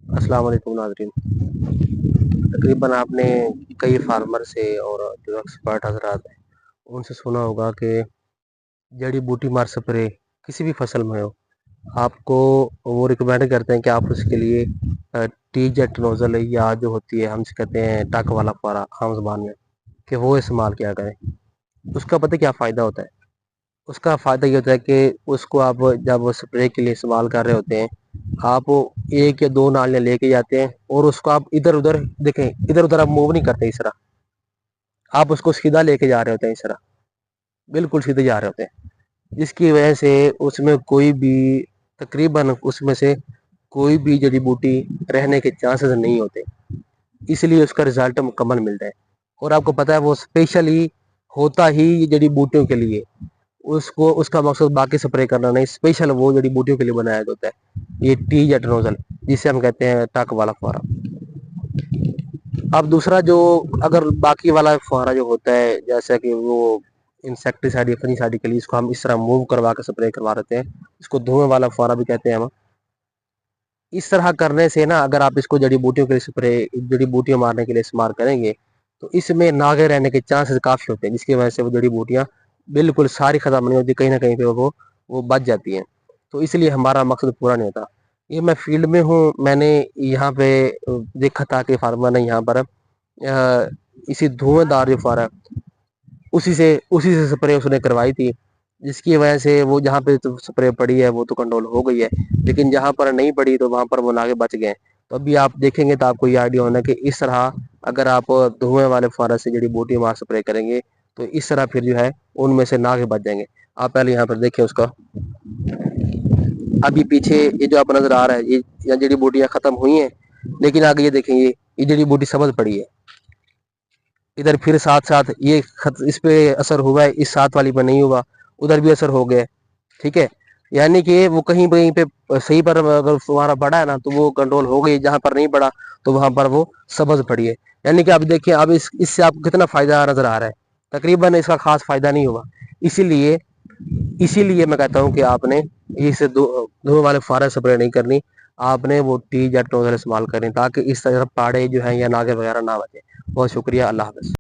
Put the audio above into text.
السلام علیکم ناظرین۔ تقریباً آپ نے کئی فارمر سے اور جو ایکسپرٹ حضرات ہیں ان سے سنا ہوگا کہ جڑی بوٹی مار سپرے کسی بھی فصل میں ہو، آپ کو وہ ریکمینڈ کرتے ہیں کہ آپ اس کے لیے ٹی جیٹ نوزل یا جو ہوتی ہے ہم سے کہتے ہیں ٹک والا فوارہ عام زبان میں، کہ وہ استعمال کیا کریں۔ اس کا پتہ کیا فائدہ ہوتا ہے؟ اس کا فائدہ یہ ہوتا ہے کہ اس کو آپ جب سپرے کے لیے استعمال کر رہے ہوتے ہیں، آپ ایک یا دو نالیاں لے کے جاتے ہیں اور اس کو آپ ادھر ادھر دیکھیں، ادھر ادھر آپ موو نہیں کرتے، اس طرح آپ اس کو سیدھا لے کے جا رہے ہوتے ہیں، اس طرح بالکل سیدھے جا رہے ہوتے ہیں، جس کی وجہ سے اس میں کوئی بھی تقریباً اس میں سے کوئی بھی جڑی بوٹی رہنے کے چانسز نہیں ہوتے، اس لیے اس کا رزلٹ مکمل ملتا ہے۔ اور آپ کو پتہ ہے وہ اسپیشلی ہوتا ہی جڑی بوٹیوں کے لیے، اس کا مقصد باقی سپرے کرنا نہیں، اسپیشل وہ جڑی بوٹیوں کے لیے بنایا ہوتا ہے یہ ٹی جیٹ نوزل، جسے ہم کہتے ہیں ٹک والا فوارہ۔ اب دوسرا جو اگر باقی والا فوارہ جو ہوتا ہے جیسا کہ وہ انسیکٹیسائڈ یا فنگیسائڈ کے لیے اس کو ہم اس طرح موو کروا کے سپرے کروا دیتے ہیں، اس کو دھوئیں والا فوارہ بھی کہتے ہیں ہم۔ اس طرح کرنے سے نا اگر آپ اس کو جڑی بوٹیوں کے لیے سپرے جڑی بوٹیاں مارنے کے لیے استعمال کریں گے تو اس میں ناغے رہنے کے چانسز کافی ہوتے ہیں، جس کی وجہ سے وہ جڑی بوٹیاں بالکل ساری ختم نہیں ہوتی، کہیں نہ کہیں پہ وہ بچ جاتی ہیں، تو اس لیے ہمارا مقصد پورا نہیں ہوتا۔ یہ میں فیلڈ میں ہوں، میں نے یہاں پہ دیکھا تھا کہ فارمر نے یہاں پر اسی دھوئیں دار جو فوارہ اسی سے سپرے اس نے کروائی تھی، جس کی وجہ سے وہ جہاں پہ سپرے پڑی ہے وہ تو کنٹرول ہو گئی ہے، لیکن جہاں پر نہیں پڑی تو وہاں پر وہ ناغے بچ گئے۔ تو ابھی آپ دیکھیں گے تو آپ کو یہ آئیڈیا ہونا کہ اس طرح اگر آپ دھوئیں والے فوارہ سے جڑی بوٹی مار سپرے کریں گے تو اس طرح پھر جو ہے ان میں سے ناغے بچ جائیں گے۔ آپ پہلے یہاں پر دیکھیں اس کا، ابھی پیچھے یہ جو آپ نظر آ رہا ہے یہ جڑی بوٹیاں ختم ہوئی ہیں، لیکن آگے یہ دیکھیں یہ جڑی بوٹی سبز پڑی ہے ادھر، پھر ساتھ ساتھ یہ اس پہ اثر ہوا ہے، اس ساتھ والی پہ نہیں ہوا، ادھر بھی اثر ہو گیا، ٹھیک ہے۔ یعنی کہ وہ کہیں پہ صحیح پر اگر فوارہ پڑا ہے نا تو وہ کنٹرول ہو گئی، جہاں پر نہیں پڑا تو وہاں پر وہ سبز پڑی ہے۔ یعنی کہ اب دیکھیں اب اس سے آپ کو کتنا فائدہ نظر آ رہا ہے، تقریباً اس کا خاص فائدہ نہیں ہوا۔ اسی لیے میں کہتا ہوں کہ آپ نے اس دھوئیں والے فوارے سپرے نہیں کرنی، آپ نے وہ ٹی جیٹ نوزل استعمال کریں تاکہ اس طرح پاڑے جو ہیں یا ناغے وغیرہ نہ بچیں۔ بہت شکریہ، اللہ حافظ۔